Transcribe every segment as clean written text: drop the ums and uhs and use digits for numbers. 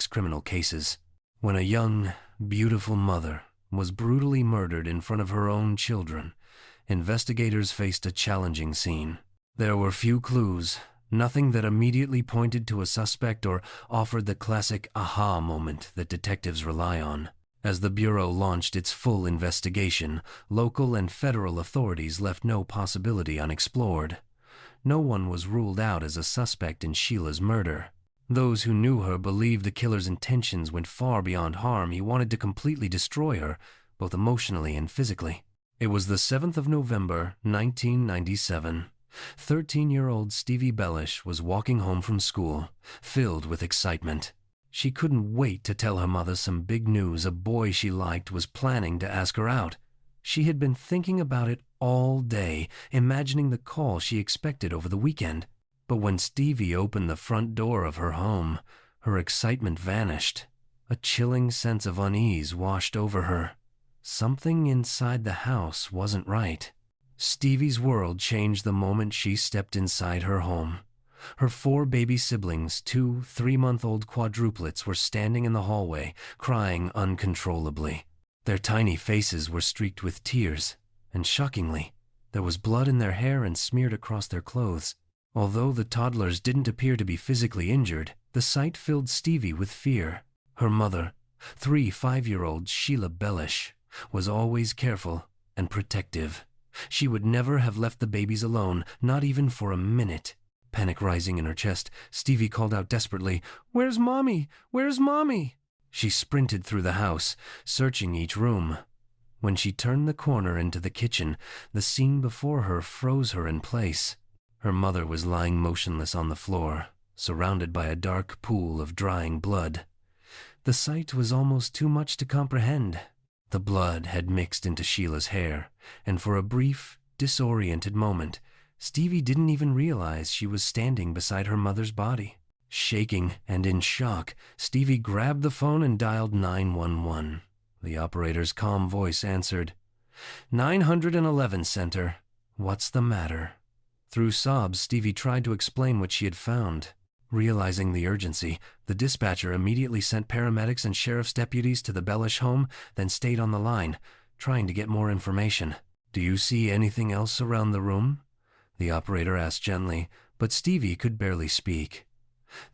complex criminal cases. When a young, beautiful mother was brutally murdered in front of her own children, investigators faced a challenging scene. There were few clues, nothing that immediately pointed to a suspect or offered the classic aha moment that detectives rely on. As the Bureau launched its full investigation, local and federal authorities left no possibility unexplored. No one was ruled out as a suspect in Sheila's murder. Those who knew her believed the killer's intentions went far beyond harm. He wanted to completely destroy her, both emotionally and physically. It was the 7th of November, 1997. 13-year-old Stevie Bellish was walking home from school, filled with excitement. She couldn't wait to tell her mother some big news. A boy she liked was planning to ask her out. She had been thinking about it all day, imagining the call she expected over the weekend. But when Stevie opened the front door of her home, her excitement vanished. A chilling sense of unease washed over her. Something inside the house wasn't right. Stevie's world changed the moment she stepped inside her home. Her 4 baby siblings, 2 3-month-old quadruplets, were standing in the hallway, crying uncontrollably. Their tiny faces were streaked with tears, and shockingly, there was blood in their hair and smeared across their clothes. Although the toddlers didn't appear to be physically injured, the sight filled Stevie with fear. Her mother, 5-year-old Sheila Bellish, was always careful and protective. She would never have left the babies alone, not even for a minute. Panic rising in her chest, Stevie called out desperately, "Where's Mommy? Where's Mommy?" She sprinted through the house, searching each room. When she turned the corner into the kitchen, the scene before her froze her in place. Her mother was lying motionless on the floor, surrounded by a dark pool of drying blood. The sight was almost too much to comprehend. The blood had mixed into Sheila's hair, and for a brief, disoriented moment, Stevie didn't even realize she was standing beside her mother's body. Shaking and in shock, Stevie grabbed the phone and dialed 911. The operator's calm voice answered, "911 Center. What's the matter?" Through sobs, Stevie tried to explain what she had found. Realizing the urgency, the dispatcher immediately sent paramedics and sheriff's deputies to the Bellish home, then stayed on the line, trying to get more information. "Do you see anything else around the room?" the operator asked gently, but Stevie could barely speak.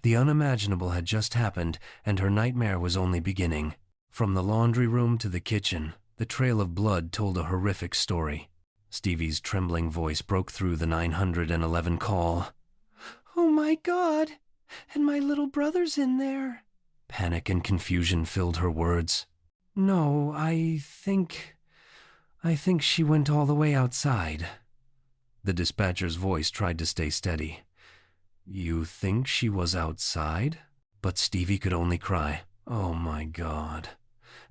The unimaginable had just happened, and her nightmare was only beginning. From the laundry room to the kitchen, the trail of blood told a horrific story. Stevie's trembling voice broke through the 911 call. "Oh my God, and my little brother's in there." Panic and confusion filled her words. "No, I think she went all the way outside." The dispatcher's voice tried to stay steady. "You think she was outside?" But Stevie could only cry, "Oh my God,"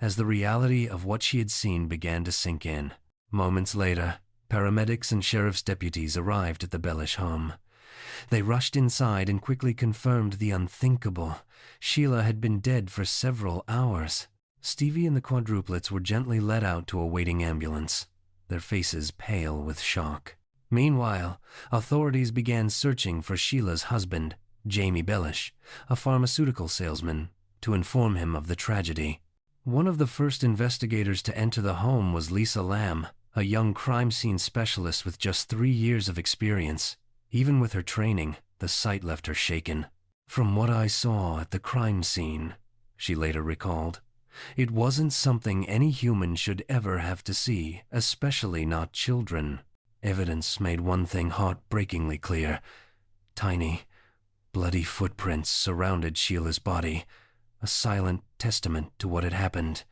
as the reality of what she had seen began to sink in. Moments later, paramedics and sheriff's deputies arrived at the Bellish home. They rushed inside and quickly confirmed the unthinkable. Sheila had been dead for several hours. Stevie and the quadruplets were gently led out to a waiting ambulance, their faces pale with shock. Meanwhile, authorities began searching for Sheila's husband, Jamie Bellish, a pharmaceutical salesman, to inform him of the tragedy. One of the first investigators to enter the home was Lisa Lamb, a young crime scene specialist with just 3 years of experience. Even with her training, the sight left her shaken. "From what I saw at the crime scene," she later recalled, "it wasn't something any human should ever have to see, especially not children." Evidence made one thing heartbreakingly clear. Tiny, bloody footprints surrounded Sheila's body, a silent testament to what had happened.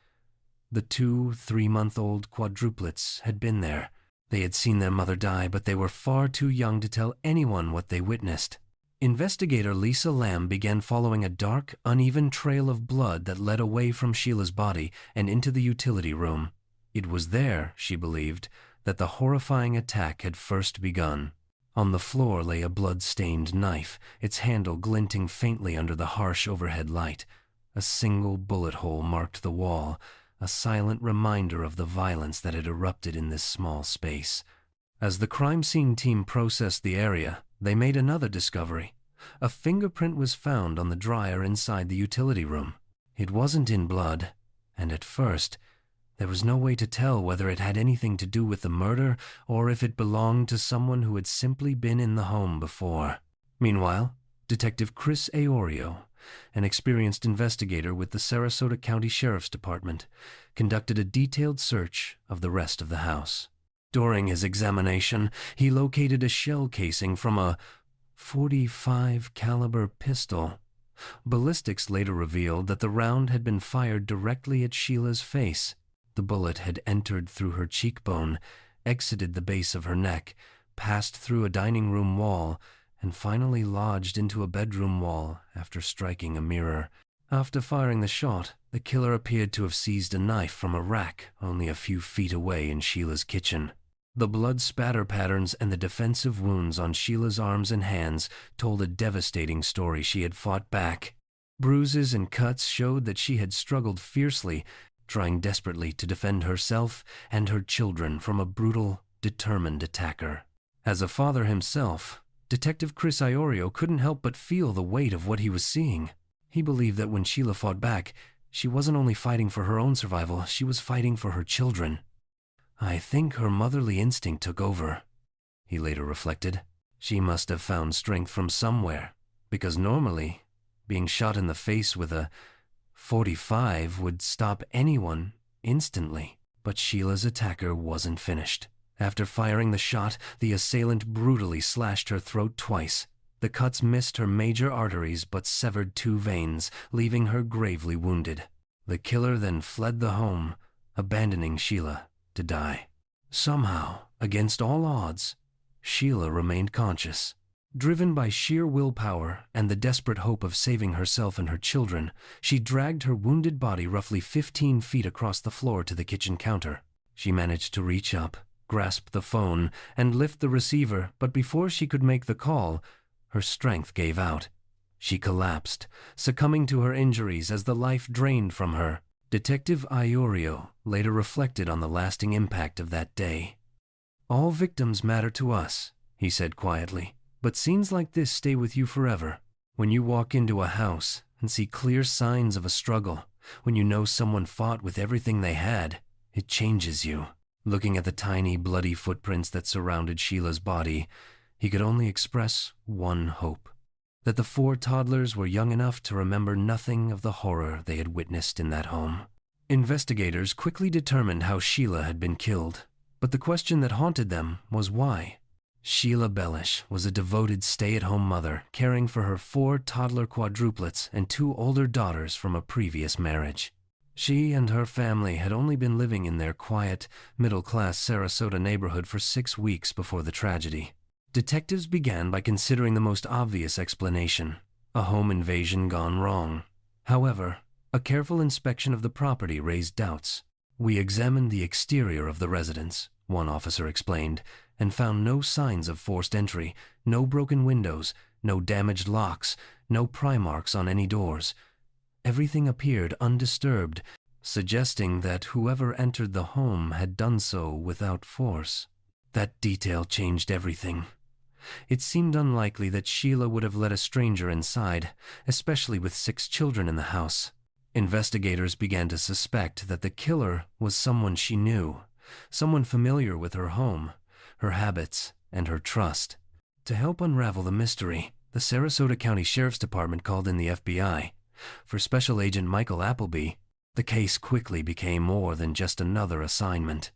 The 2 3-month-old quadruplets had been there. They had seen their mother die, but they were far too young to tell anyone what they witnessed. Investigator Lisa Lamb began following a dark, uneven trail of blood that led away from Sheila's body and into the utility room. It was there, she believed, that the horrifying attack had first begun. On the floor lay a blood-stained knife, its handle glinting faintly under the harsh overhead light. A single bullet hole marked the wall, a silent reminder of the violence that had erupted in this small space. As the crime scene team processed the area, they made another discovery. A fingerprint was found on the dryer inside the utility room. It wasn't in blood, and at first, there was no way to tell whether it had anything to do with the murder or if it belonged to someone who had simply been in the home before. Meanwhile, Detective Chris Aorio, an experienced investigator with the Sarasota County Sheriff's Department, conducted a detailed search of the rest of the house. During his examination, he located a shell casing from a .45 caliber pistol. Ballistics later revealed that the round had been fired directly at Sheila's face. The bullet had entered through her cheekbone, exited the base of her neck, passed through a dining room wall, and finally lodged into a bedroom wall after striking a mirror. After firing the shot, the killer appeared to have seized a knife from a rack only a few feet away in Sheila's kitchen. The blood spatter patterns and the defensive wounds on Sheila's arms and hands told a devastating story she had fought back. Bruises and cuts showed that she had struggled fiercely, trying desperately to defend herself and her children from a brutal, determined attacker. As a father himself, Detective Chris Aorio couldn't help but feel the weight of what he was seeing. He believed that when Sheila fought back, she wasn't only fighting for her own survival, she was fighting for her children. "I think her motherly instinct took over," he later reflected. "She must have found strength from somewhere, because normally, being shot in the face with a .45 would stop anyone instantly. But Sheila's attacker wasn't finished. After firing the shot, the assailant brutally slashed her throat twice. The cuts missed her major arteries but severed 2 veins, leaving her gravely wounded. The killer then fled the home, abandoning Sheila to die. Somehow, against all odds, Sheila remained conscious. Driven by sheer willpower and the desperate hope of saving herself and her children, she dragged her wounded body roughly 15 feet across the floor to the kitchen counter. She managed to reach up, grasp the phone, and lift the receiver, but before she could make the call, her strength gave out. She collapsed, succumbing to her injuries as the life drained from her. Detective Aorio later reflected on the lasting impact of that day. "All victims matter to us," he said quietly, "but scenes like this stay with you forever. When you walk into a house and see clear signs of a struggle, when you know someone fought with everything they had, it changes you." Looking at the tiny, bloody footprints that surrounded Sheila's body, he could only express one hope: that the 4 toddlers were young enough to remember nothing of the horror they had witnessed in that home. Investigators quickly determined how Sheila had been killed, but the question that haunted them was why. Sheila Bellish was a devoted stay-at-home mother, caring for her 4 toddler quadruplets and 2 older daughters from a previous marriage. She and her family had only been living in their quiet, middle-class Sarasota neighborhood for 6 weeks before the tragedy. Detectives began by considering the most obvious explanation: a home invasion gone wrong. However, a careful inspection of the property raised doubts. "We examined the exterior of the residence," one officer explained, "and found no signs of forced entry, no broken windows, no damaged locks, no pry marks on any doors. Everything appeared undisturbed, suggesting that whoever entered the home had done so without force." That detail changed everything. It seemed unlikely that Sheila would have let a stranger inside, especially with 6 children in the house. Investigators began to suspect that the killer was someone she knew, someone familiar with her home, her habits, and her trust. To help unravel the mystery, the Sarasota County Sheriff's Department called in the FBI. For Special Agent Michael Appleby, the case quickly became more than just another assignment.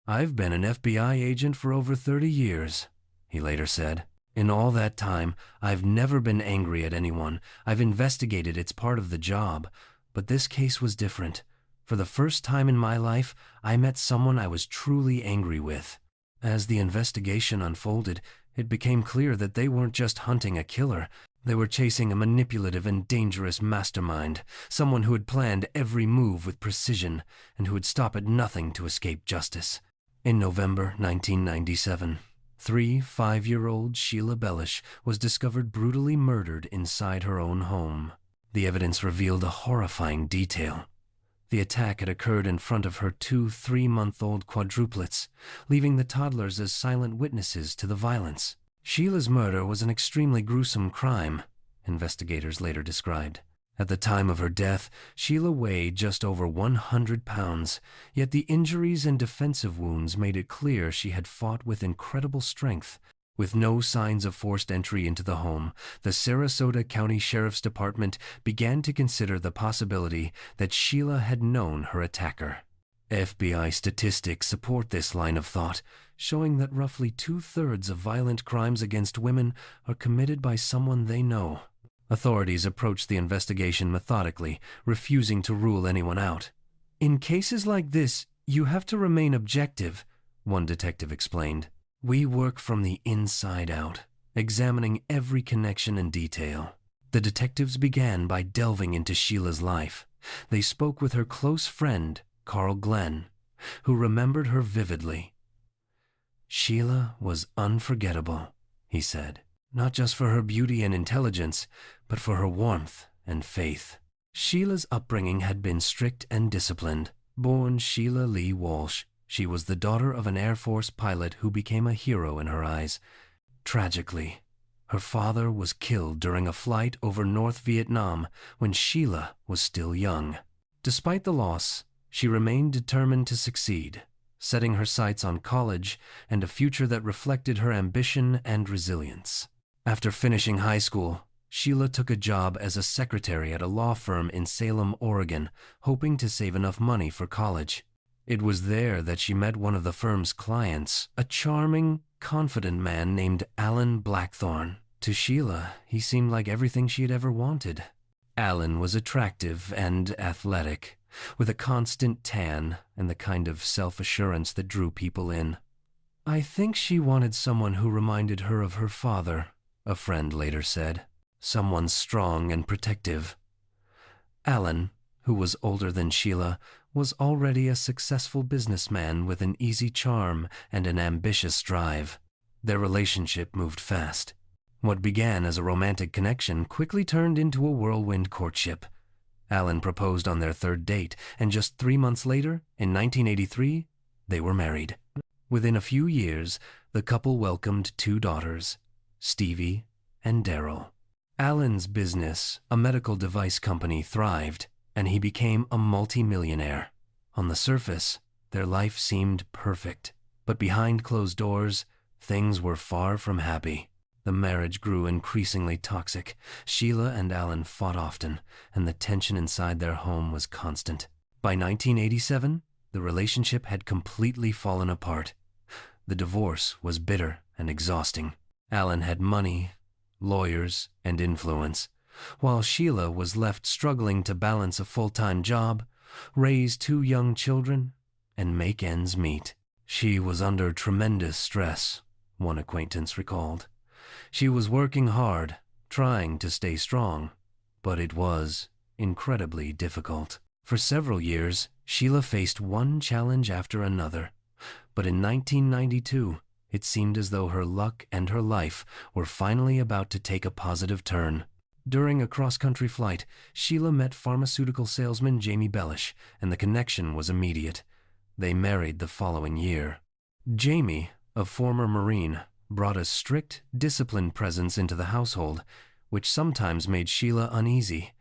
"I've been an FBI agent for over 30 years, he later said. "In all that time, I've never been angry at anyone. I've investigated, it's part of the job. But this case was different. For the first time in my life, I met someone I was truly angry with." As the investigation unfolded, it became clear that they weren't just hunting a killer. They were chasing a manipulative and dangerous mastermind, someone who had planned every move with precision and who would stop at nothing to escape justice. In November 1997, 5-year-old Sheila Bellish was discovered brutally murdered inside her own home. The evidence revealed a horrifying detail. The attack had occurred in front of her 2 3-month-old quadruplets, leaving the toddlers as silent witnesses to the violence. Sheila's murder was an extremely gruesome crime, investigators later described. At the time of her death, Sheila weighed just over 100 pounds, yet the injuries and defensive wounds made it clear she had fought with incredible strength. With no signs of forced entry into the home, the Sarasota County Sheriff's Department began to consider the possibility that Sheila had known her attacker. FBI statistics support this line of thought, showing that roughly 2/3 of violent crimes against women are committed by someone they know. Authorities approached the investigation methodically, refusing to rule anyone out. "In cases like this, you have to remain objective," one detective explained. "We work from the inside out, examining every connection and detail." The detectives began by delving into Sheila's life. They spoke with her close friend, Carl Glenn, who remembered her vividly. "Sheila was unforgettable," he said, "not just for her beauty and intelligence, but for her warmth and faith." Sheila's upbringing had been strict and disciplined. Born Sheila Lee Walsh, she was the daughter of an Air Force pilot who became a hero in her eyes. Tragically, her father was killed during a flight over North Vietnam when Sheila was still young. Despite the loss, she remained determined to succeed, setting her sights on college and a future that reflected her ambition and resilience. After finishing high school, Sheila took a job as a secretary at a law firm in Salem, Oregon, hoping to save enough money for college. It was there that she met one of the firm's clients, a charming, confident man named Alan Blackthorne. To Sheila, he seemed like everything she had ever wanted. Alan was attractive and athletic, with a constant tan and the kind of self-assurance that drew people in. "I think she wanted someone who reminded her of her father," a friend later said. "Someone strong and protective." Alan, who was older than Sheila, was already a successful businessman with an easy charm and an ambitious drive. Their relationship moved fast. What began as a romantic connection quickly turned into a whirlwind courtship. Alan proposed on their third date, and just 3 months later, in 1983, they were married. Within a few years, the couple welcomed 2 daughters, Stevie and Daryl. Alan's business, a medical device company, thrived, and he became a multimillionaire. On the surface, their life seemed perfect, but behind closed doors, things were far from happy. The marriage grew increasingly toxic. Sheila and Alan fought often, and the tension inside their home was constant. By 1987, the relationship had completely fallen apart. The divorce was bitter and exhausting. Alan had money, lawyers, and influence, while Sheila was left struggling to balance a full-time job, raise 2 young children, and make ends meet. She was under tremendous stress, one acquaintance recalled. She was working hard, trying to stay strong, but it was incredibly difficult. For several years, Sheila faced one challenge after another, but in 1992, it seemed as though her luck and her life were finally about to take a positive turn. During a cross-country flight, Sheila met pharmaceutical salesman Jamie Bellish, and the connection was immediate. They married the following year. Jamie, a former Marine, brought a strict, disciplined presence into the household, which sometimes made Sheila uneasy,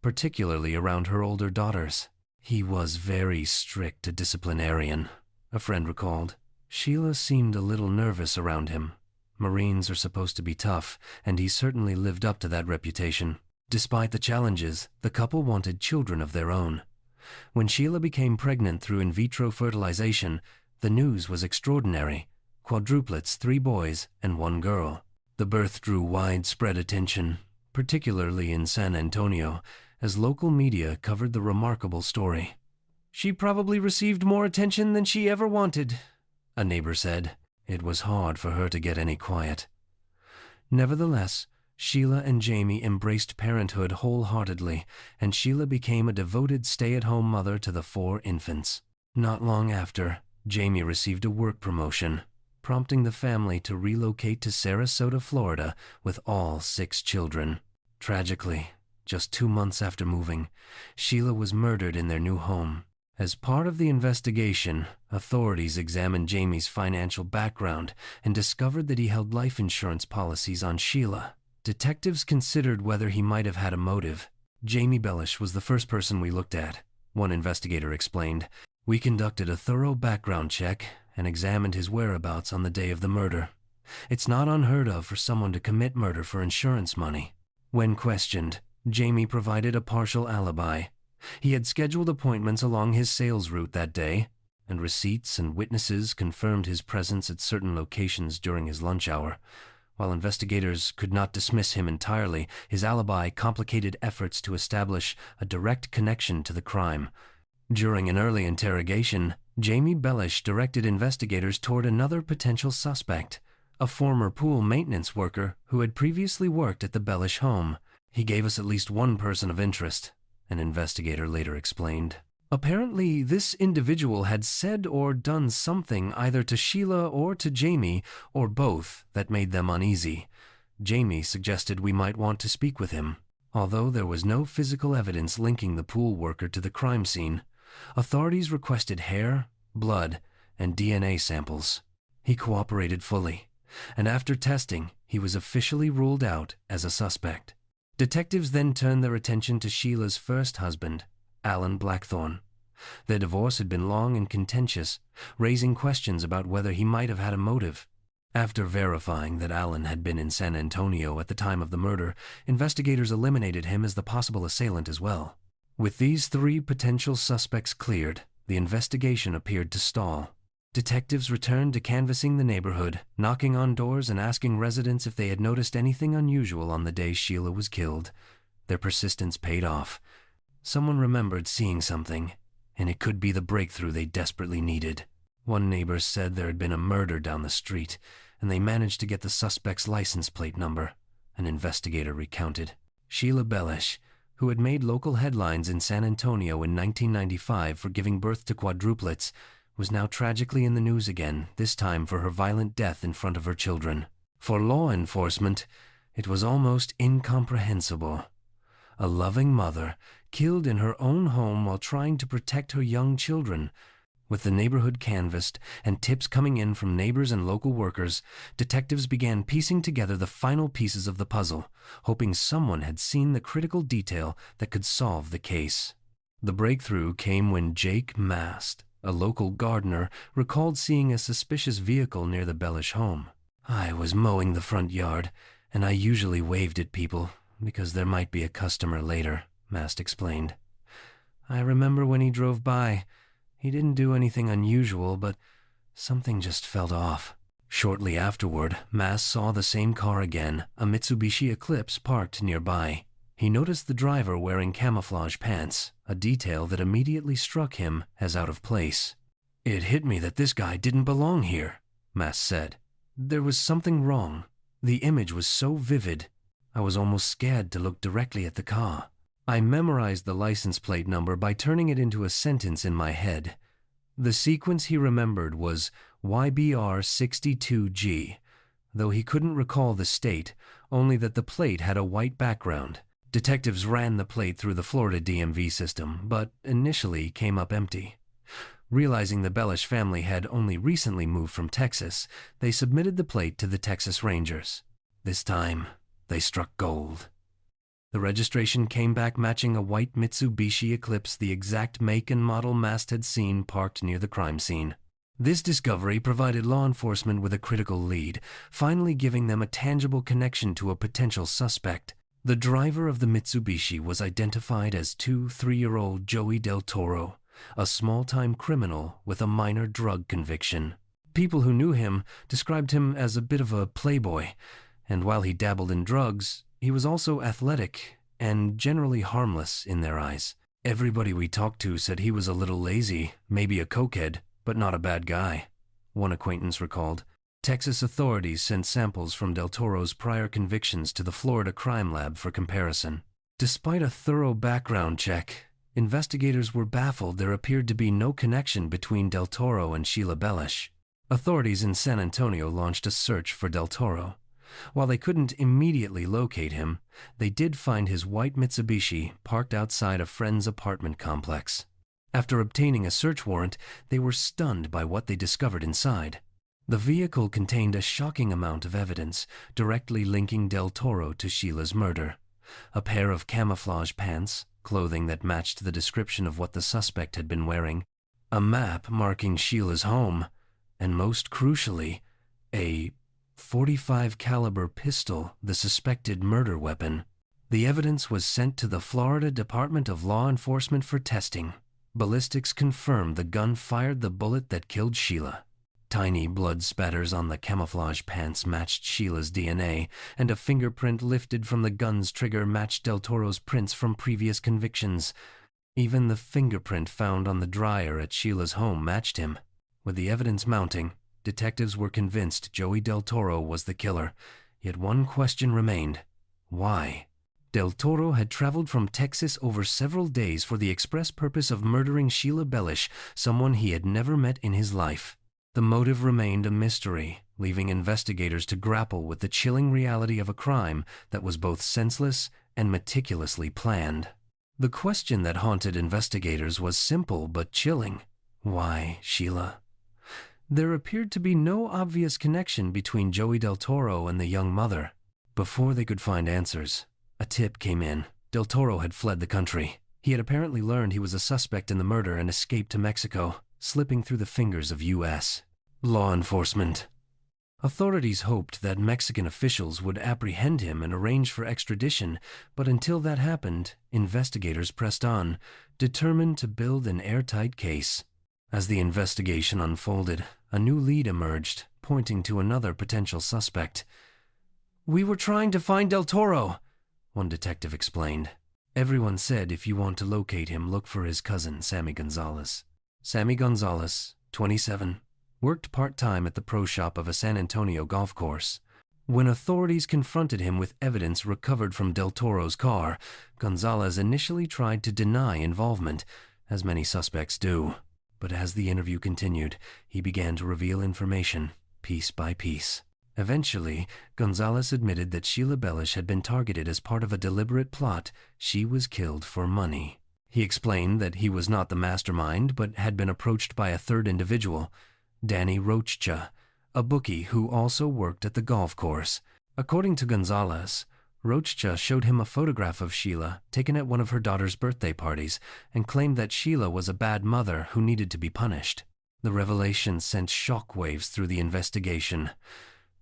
particularly around her older daughters. "He was very strict, a disciplinarian," a friend recalled. "Sheila seemed a little nervous around him. Marines are supposed to be tough, and he certainly lived up to that reputation." Despite the challenges, the couple wanted children of their own. When Sheila became pregnant through in vitro fertilization, the news was extraordinary. Quadruplets, 3 boys and 1 girl. The birth drew widespread attention, particularly in San Antonio, as local media covered the remarkable story. "She probably received more attention than she ever wanted," a neighbor said. It was hard for her to get any quiet. Nevertheless, Sheila and Jamie embraced parenthood wholeheartedly, and Sheila became a devoted stay-at-home mother to the 4 infants. Not long after, Jamie received a work promotion, prompting the family to relocate to Sarasota, Florida, with all 6 children. Tragically, just 2 months after moving, Sheila was murdered in their new home. As part of the investigation, authorities examined Jamie's financial background and discovered that he held life insurance policies on Sheila. Detectives considered whether he might have had a motive. Jamie Bellish was the first person we looked at, one investigator explained. We conducted a thorough background check and examined his whereabouts on the day of the murder. It's not unheard of for someone to commit murder for insurance money. When questioned, Jamie provided a partial alibi. He had scheduled appointments along his sales route that day, and receipts and witnesses confirmed his presence at certain locations during his lunch hour. While investigators could not dismiss him entirely, his alibi complicated efforts to establish a direct connection to the crime. During an early interrogation, Jamie Bellish directed investigators toward another potential suspect, a former pool maintenance worker who had previously worked at the Bellish home. He gave us at least one person of interest, an investigator later explained. Apparently, this individual had said or done something either to Sheila or to Jamie, or both, that made them uneasy. Jamie suggested we might want to speak with him. Although there was no physical evidence linking the pool worker to the crime scene, authorities requested hair, blood, and DNA samples. He cooperated fully, and after testing, he was officially ruled out as a suspect. Detectives then turned their attention to Sheila's first husband, Alan Blackthorne. Their divorce had been long and contentious, raising questions about whether he might have had a motive. After verifying that Alan had been in San Antonio at the time of the murder, investigators eliminated him as the possible assailant as well. With these three potential suspects cleared, the investigation appeared to stall. Detectives returned to canvassing the neighborhood, knocking on doors and asking residents if they had noticed anything unusual on the day Sheila was killed. Their persistence paid off. Someone remembered seeing something, and it could be the breakthrough they desperately needed. One neighbor said there had been a murder down the street, and they managed to get the suspect's license plate number, an investigator recounted. Sheila Bellish, who had made local headlines in San Antonio in 1995 for giving birth to quadruplets, was now tragically in the news again, this time for her violent death in front of her children. For law enforcement, it was almost incomprehensible. A loving mother killed in her own home while trying to protect her young children. With the neighborhood canvassed and tips coming in from neighbors and local workers, detectives began piecing together the final pieces of the puzzle, hoping someone had seen the critical detail that could solve the case. The breakthrough came when Jake Mast, a local gardener, recalled seeing a suspicious vehicle near the Bellish home. I was mowing the front yard, and I usually waved at people because there might be a customer later, Mast explained. I remember when he drove by. He didn't do anything unusual, but something just felt off. Shortly afterward, Mast saw the same car again, a Mitsubishi Eclipse parked nearby. He noticed the driver wearing camouflage pants, a detail that immediately struck him as out of place. It hit me that this guy didn't belong here, Mast said. There was something wrong. The image was so vivid, I was almost scared to look directly at the car. I memorized the license plate number by turning it into a sentence in my head. The sequence he remembered was YBR62G, though he couldn't recall the state, only that the plate had a white background. Detectives ran the plate through the Florida DMV system, but initially came up empty. Realizing the Bellish family had only recently moved from Texas, they submitted the plate to the Texas Rangers. This time, they struck gold. The registration came back matching a white Mitsubishi Eclipse, the exact make and model Mast had seen parked near the crime scene. This discovery provided law enforcement with a critical lead, finally giving them a tangible connection to a potential suspect. The driver of the Mitsubishi was identified as 3-year-old Joey Del Toro, a small-time criminal with a minor drug conviction. People who knew him described him as a bit of a playboy, and while he dabbled in drugs, he was also athletic and generally harmless in their eyes. Everybody we talked to said he was a little lazy, maybe a cokehead, but not a bad guy, one acquaintance recalled. Texas authorities sent samples from Del Toro's prior convictions to the Florida Crime Lab for comparison. Despite a thorough background check, investigators were baffled there appeared to be no connection between Del Toro and Sheila Bellish. Authorities in San Antonio launched a search for Del Toro. While they couldn't immediately locate him, they did find his white Mitsubishi parked outside a friend's apartment complex. After obtaining a search warrant, they were stunned by what they discovered inside. The vehicle contained a shocking amount of evidence directly linking Del Toro to Sheila's murder. A pair of camouflage pants, clothing that matched the description of what the suspect had been wearing, a map marking Sheila's home, and most crucially, a .45 caliber pistol, the suspected murder weapon. The evidence was sent to the Florida Department of Law Enforcement for testing. Ballistics confirmed the gun fired the bullet that killed Sheila. Tiny blood spatters on the camouflage pants matched Sheila's DNA, and a fingerprint lifted from the gun's trigger matched Del Toro's prints from previous convictions. Even the fingerprint found on the dryer at Sheila's home matched him. With the evidence mounting, detectives were convinced Joey Del Toro was the killer. Yet one question remained. Why? Del Toro had traveled from Texas over several days for the express purpose of murdering Sheila Bellish, someone he had never met in his life. The motive remained a mystery, leaving investigators to grapple with the chilling reality of a crime that was both senseless and meticulously planned. The question that haunted investigators was simple but chilling. Why Sheila? There appeared to be no obvious connection between Joey Del Toro and the young mother. Before they could find answers, a tip came in. Del Toro had fled the country. He had apparently learned he was a suspect in the murder and escaped to Mexico, slipping through the fingers of U.S. law enforcement. Authorities hoped that Mexican officials would apprehend him and arrange for extradition, but until that happened, investigators pressed on, determined to build an airtight case. As the investigation unfolded, a new lead emerged, pointing to another potential suspect. "We were trying to find Del Toro," one detective explained. "Everyone said if you want to locate him, look for his cousin, Sammy Gonzalez." Sammy Gonzalez, 27, worked part-time at the pro shop of a San Antonio golf course. When authorities confronted him with evidence recovered from Del Toro's car, Gonzalez initially tried to deny involvement, as many suspects do. But as the interview continued, he began to reveal information, piece by piece. Eventually, Gonzalez admitted that Sheila Bellish had been targeted as part of a deliberate plot. She was killed for money. He explained that he was not the mastermind, but had been approached by a third individual, Danny Rocha, a bookie who also worked at the golf course. According to Gonzalez, Rocha showed him a photograph of Sheila taken at one of her daughter's birthday parties and claimed that Sheila was a bad mother who needed to be punished. The revelation sent shockwaves through the investigation.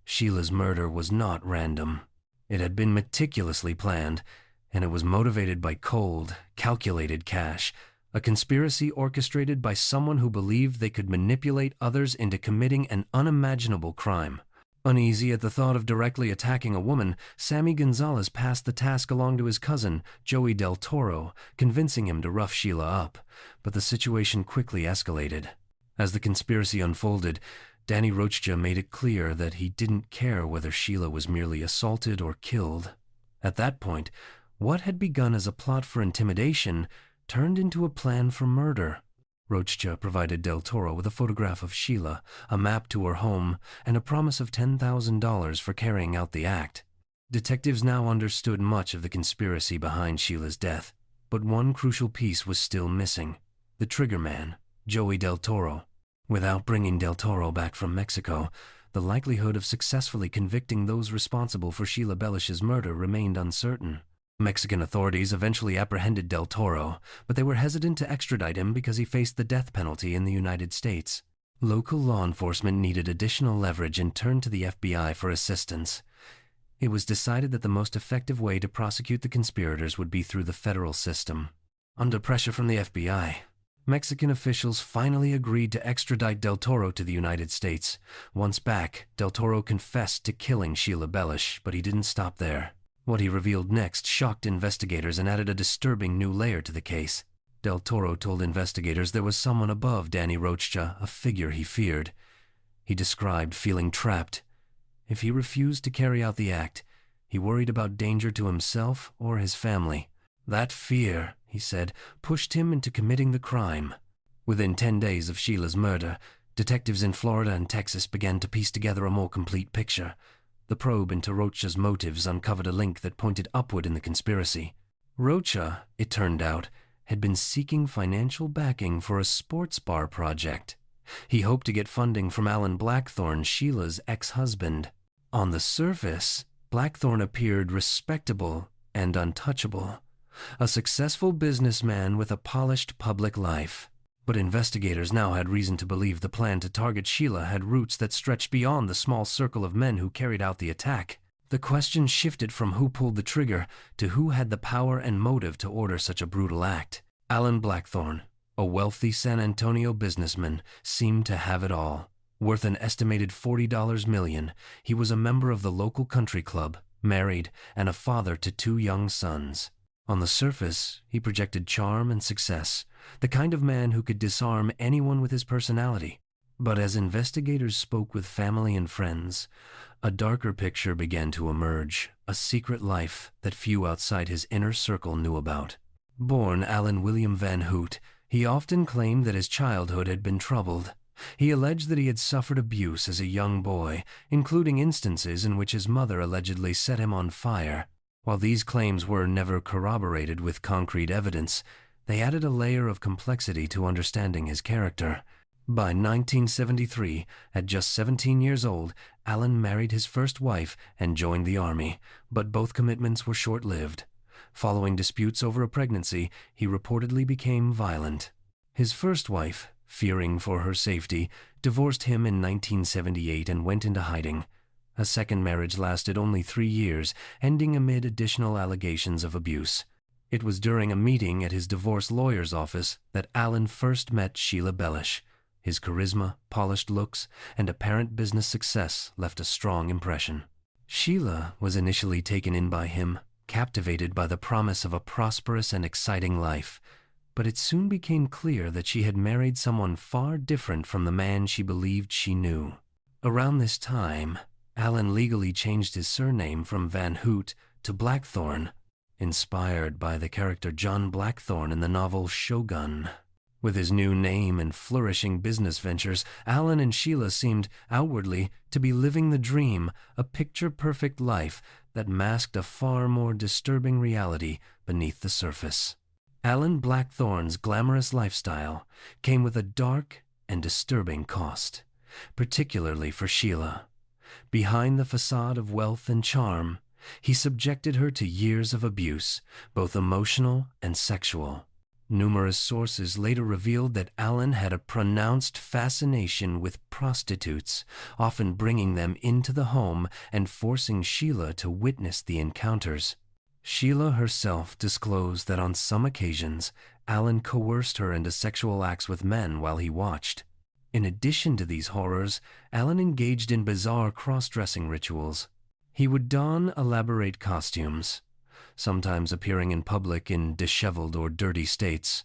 Sheila's murder was not random. It had been meticulously planned, and it was motivated by cold, calculated cash, a conspiracy orchestrated by someone who believed they could manipulate others into committing an unimaginable crime. Uneasy at the thought of directly attacking a woman, Sammy Gonzalez passed the task along to his cousin, Joey Del Toro, convincing him to rough Sheila up. But the situation quickly escalated. As the conspiracy unfolded, Danny Rocha made it clear that he didn't care whether Sheila was merely assaulted or killed. At that point, what had begun as a plot for intimidation turned into a plan for murder. Rocha provided Del Toro with a photograph of Sheila, a map to her home, and a promise of $10,000 for carrying out the act. Detectives now understood much of the conspiracy behind Sheila's death, but one crucial piece was still missing: the triggerman, Joey Del Toro. Without bringing Del Toro back from Mexico, the likelihood of successfully convicting those responsible for Sheila Bellish's murder remained uncertain. Mexican authorities eventually apprehended Del Toro, but they were hesitant to extradite him because he faced the death penalty in the United States. Local law enforcement needed additional leverage and turned to the FBI for assistance. It was decided that the most effective way to prosecute the conspirators would be through the federal system. Under pressure from the FBI, Mexican officials finally agreed to extradite Del Toro to the United States. Once back, Del Toro confessed to killing Sheila Bellish, but he didn't stop there. What he revealed next shocked investigators and added a disturbing new layer to the case. Del Toro told investigators there was someone above Danny Rocha, a figure he feared. He described feeling trapped. If he refused to carry out the act, he worried about danger to himself or his family. That fear, he said, pushed him into committing the crime. Within 10 days of Sheila's murder, detectives in Florida and Texas began to piece together a more complete picture. The probe into Rocha's motives uncovered a link that pointed upward in the conspiracy. Rocha, it turned out, had been seeking financial backing for a sports bar project. He hoped to get funding from Alan Blackthorne, Sheila's ex-husband. On the surface, Blackthorne appeared respectable and untouchable, a successful businessman with a polished public life. But investigators now had reason to believe the plan to target Sheila had roots that stretched beyond the small circle of men who carried out the attack. The question shifted from who pulled the trigger to who had the power and motive to order such a brutal act. Alan Blackthorne, a wealthy San Antonio businessman, seemed to have it all. Worth an estimated $40 million, he was a member of the local country club, married, and a father to 2 young sons. On the surface, he projected charm and success, the kind of man who could disarm anyone with his personality. But as investigators spoke with family and friends, a darker picture began to emerge, a secret life that few outside his inner circle knew about. Born Alan William Van Hoot, he often claimed that his childhood had been troubled. He alleged that he had suffered abuse as a young boy, including instances in which his mother allegedly set him on fire. While these claims were never corroborated with concrete evidence, they added a layer of complexity to understanding his character. By 1973, at just 17 years old, Alan married his first wife and joined the Army, but both commitments were short-lived. Following disputes over a pregnancy, he reportedly became violent. His first wife, fearing for her safety, divorced him in 1978 and went into hiding. A second marriage lasted only 3 years, ending amid additional allegations of abuse. It was during a meeting at his divorce lawyer's office that Alan first met Sheila Bellish. His charisma, polished looks, and apparent business success left a strong impression. Sheila was initially taken in by him, captivated by the promise of a prosperous and exciting life. But it soon became clear that she had married someone far different from the man she believed she knew. Around this time, Alan legally changed his surname from Van Hoot to Blackthorne, inspired by the character John Blackthorne in the novel Shogun. With his new name and flourishing business ventures, Alan and Sheila seemed, outwardly, to be living the dream, a picture-perfect life that masked a far more disturbing reality beneath the surface. Alan Blackthorne's glamorous lifestyle came with a dark and disturbing cost, particularly for Sheila. Behind the facade of wealth and charm, he subjected her to years of abuse, both emotional and sexual. Numerous sources later revealed that Alan had a pronounced fascination with prostitutes, often bringing them into the home and forcing Sheila to witness the encounters. Sheila herself disclosed that on some occasions, Alan coerced her into sexual acts with men while he watched. In addition to these horrors, Alan engaged in bizarre cross-dressing rituals. He would don elaborate costumes, sometimes appearing in public in disheveled or dirty states,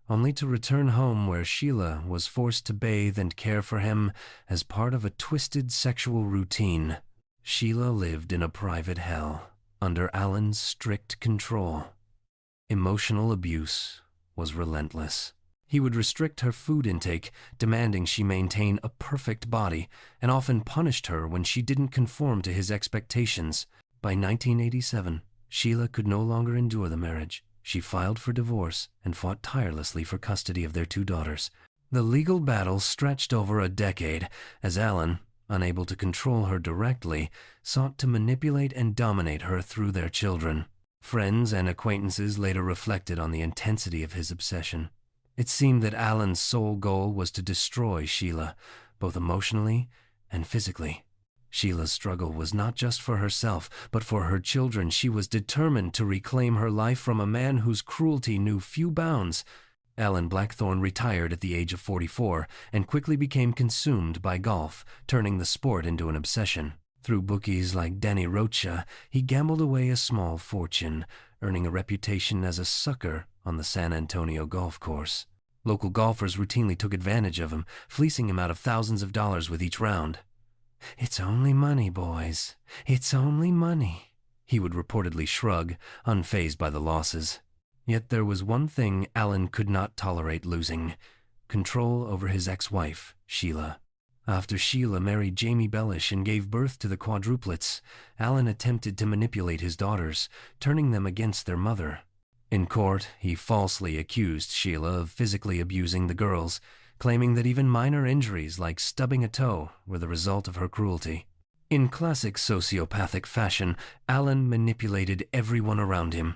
only to return home where Sheila was forced to bathe and care for him as part of a twisted sexual routine. Sheila lived in a private hell, under Alan's strict control. Emotional abuse was relentless. He would restrict her food intake, demanding she maintain a perfect body, and often punished her when she didn't conform to his expectations. By 1987, Sheila could no longer endure the marriage. She filed for divorce and fought tirelessly for custody of their 2 daughters. The legal battle stretched over a decade, as Alan, unable to control her directly, sought to manipulate and dominate her through their children. Friends and acquaintances later reflected on the intensity of his obsession. It seemed that Alan's sole goal was to destroy Sheila, both emotionally and physically. Sheila's struggle was not just for herself, but for her children. She was determined to reclaim her life from a man whose cruelty knew few bounds. Alan Blackthorne retired at the age of 44 and quickly became consumed by golf, turning the sport into an obsession. Through bookies like Danny Rocha, he gambled away a small fortune, earning a reputation as a sucker on the San Antonio golf course. Local golfers routinely took advantage of him, fleecing him out of thousands of dollars with each round. "It's only money, boys. It's only money," he would reportedly shrug, unfazed by the losses. Yet there was one thing Alan could not tolerate losing: control over his ex-wife, Sheila. After Sheila married Jamie Bellish and gave birth to the quadruplets, Alan attempted to manipulate his daughters, turning them against their mother. In court, he falsely accused Sheila of physically abusing the girls, claiming that even minor injuries like stubbing a toe were the result of her cruelty. In classic sociopathic fashion, Alan manipulated everyone around him.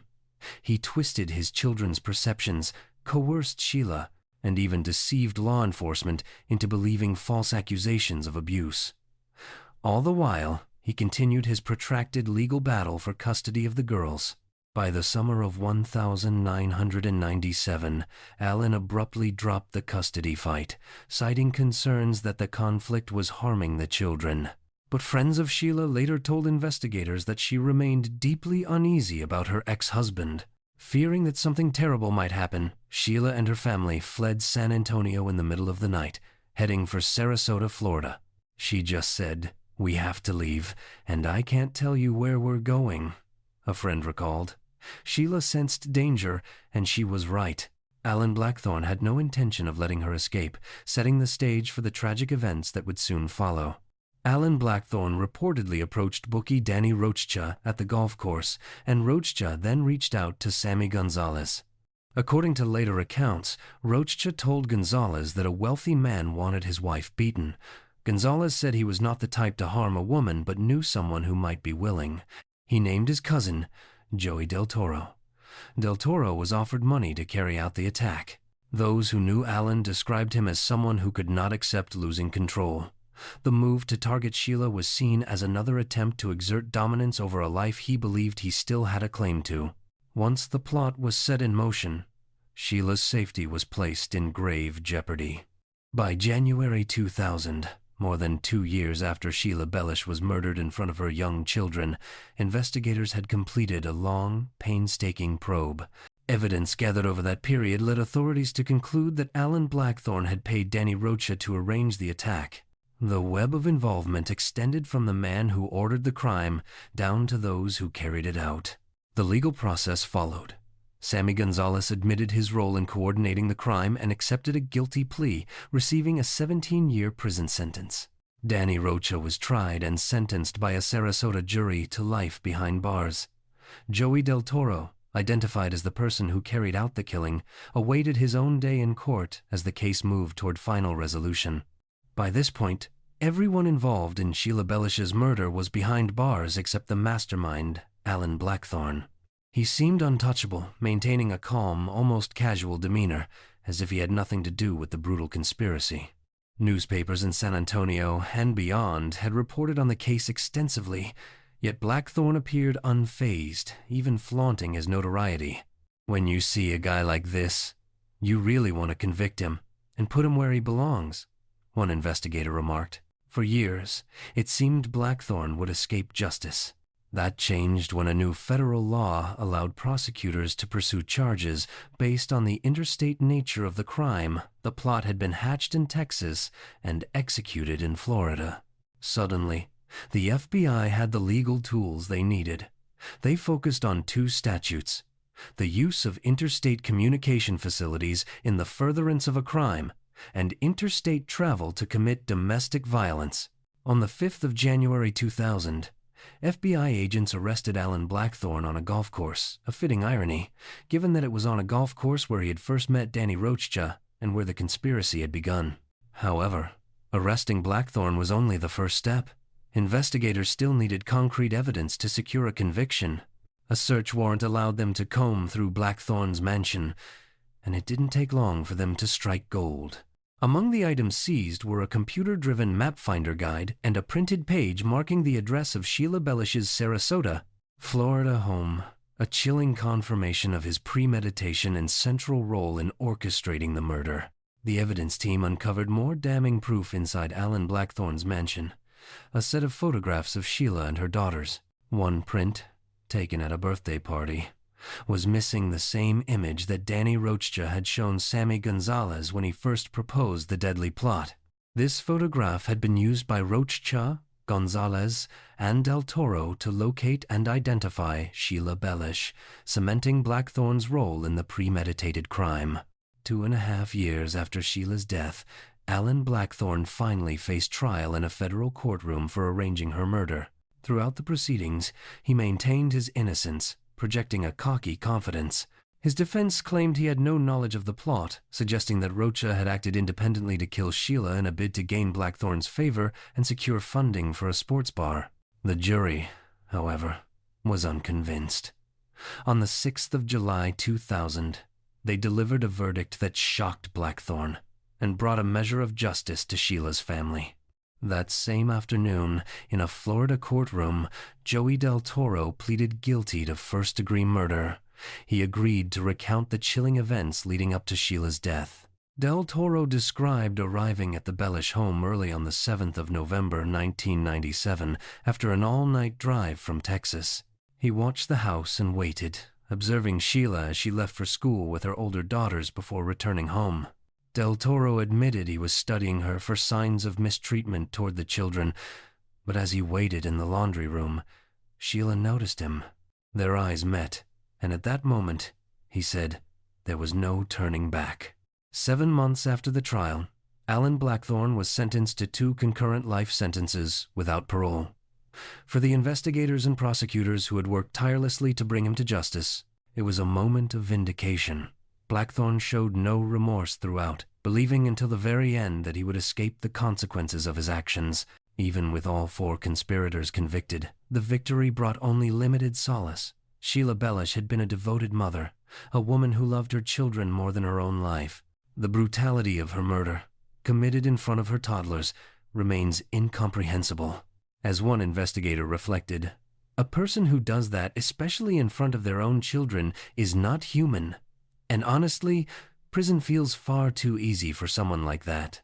He twisted his children's perceptions, coerced Sheila, and even deceived law enforcement into believing false accusations of abuse. All the while, he continued his protracted legal battle for custody of the girls. By the summer of 1997, Alan abruptly dropped the custody fight, citing concerns that the conflict was harming the children. But friends of Sheila later told investigators that she remained deeply uneasy about her ex-husband. Fearing that something terrible might happen, Sheila and her family fled San Antonio in the middle of the night, heading for Sarasota, Florida. She just said, "We have to leave, and I can't tell you where we're going," a friend recalled. Sheila sensed danger, and she was right. Alan Blackthorne had no intention of letting her escape, setting the stage for the tragic events that would soon follow. Alan Blackthorne reportedly approached bookie Danny Rocha at the golf course, and Rocha then reached out to Sammy Gonzalez. According to later accounts, Rocha told Gonzalez that a wealthy man wanted his wife beaten. Gonzalez said he was not the type to harm a woman, but knew someone who might be willing. He named his cousin, Joey Del Toro. Del Toro was offered money to carry out the attack. Those who knew Alan described him as someone who could not accept losing control. The move to target Sheila was seen as another attempt to exert dominance over a life he believed he still had a claim to. Once the plot was set in motion, Sheila's safety was placed in grave jeopardy. By January 2000, more than 2 years after Sheila Bellish was murdered in front of her young children, investigators had completed a long, painstaking probe. Evidence gathered over that period led authorities to conclude that Alan Blackthorne had paid Danny Rocha to arrange the attack. The web of involvement extended from the man who ordered the crime down to those who carried it out. The legal process followed. Sammy Gonzalez admitted his role in coordinating the crime and accepted a guilty plea, receiving a 17-year prison sentence. Danny Rocha was tried and sentenced by a Sarasota jury to life behind bars. Joey Del Toro, identified as the person who carried out the killing, awaited his own day in court as the case moved toward final resolution. By this point, everyone involved in Sheila Bellish's murder was behind bars except the mastermind, Alan Blackthorne. He seemed untouchable, maintaining a calm, almost casual demeanor, as if he had nothing to do with the brutal conspiracy. Newspapers in San Antonio and beyond had reported on the case extensively, yet Blackthorne appeared unfazed, even flaunting his notoriety. When you see a guy like this, you really want to convict him and put him where he belongs, one investigator remarked. For years, it seemed Blackthorne would escape justice. That changed when a new federal law allowed prosecutors to pursue charges based on the interstate nature of the crime. The plot had been hatched in Texas and executed in Florida. Suddenly, the FBI had the legal tools they needed. They focused on 2 statutes: the use of interstate communication facilities in the furtherance of a crime, and interstate travel to commit domestic violence. On the 5th of January 2000, FBI agents arrested Alan Blackthorne on a golf course, a fitting irony, given that it was on a golf course where he had first met Danny Rocha and where the conspiracy had begun. However, arresting Blackthorne was only the first step. Investigators still needed concrete evidence to secure a conviction. A search warrant allowed them to comb through Blackthorne's mansion, and it didn't take long for them to strike gold. Among the items seized were a computer-driven map finder guide and a printed page marking the address of Sheila Bellish's Sarasota, Florida home, a chilling confirmation of his premeditation and central role in orchestrating the murder. The evidence team uncovered more damning proof inside Alan Blackthorne's mansion: a set of photographs of Sheila and her daughters. One print, taken at a birthday party, was missing the same image that Danny Rocha had shown Sammy Gonzalez when he first proposed the deadly plot. This photograph had been used by Rocha, Gonzalez, and Del Toro to locate and identify Sheila Bellish, cementing Blackthorne's role in the premeditated crime. 2.5 years after Sheila's death, Alan Blackthorne finally faced trial in a federal courtroom for arranging her murder. Throughout the proceedings, he maintained his innocence, projecting a cocky confidence. His defense claimed he had no knowledge of the plot, suggesting that Rocha had acted independently to kill Sheila in a bid to gain Blackthorn's favor and secure funding for a sports bar. The jury, however, was unconvinced. On the 6th of July 2000, they delivered a verdict that shocked Blackthorn and brought a measure of justice to Sheila's family. That same afternoon, in a Florida courtroom, Joey Del Toro pleaded guilty to first-degree murder. He agreed to recount the chilling events leading up to Sheila's death. Del Toro described arriving at the Bellish home early on the 7th of November 1997 after an all-night drive from Texas. He watched the house and waited, observing Sheila as she left for school with her older daughters before returning home. Del Toro admitted he was studying her for signs of mistreatment toward the children, but as he waited in the laundry room, Sheila noticed him. Their eyes met, and at that moment, he said, there was no turning back. 7 months after the trial, Alan Blackthorn was sentenced to 2 concurrent life sentences without parole. For the investigators and prosecutors who had worked tirelessly to bring him to justice, it was a moment of vindication. Blackthorn showed no remorse throughout, believing until the very end that he would escape the consequences of his actions. Even with all 4 conspirators convicted, the victory brought only limited solace. Sheila Bellish had been a devoted mother, a woman who loved her children more than her own life. The brutality of her murder, committed in front of her toddlers, remains incomprehensible. As one investigator reflected, a person who does that, especially in front of their own children, is not human. And honestly, prison feels far too easy for someone like that.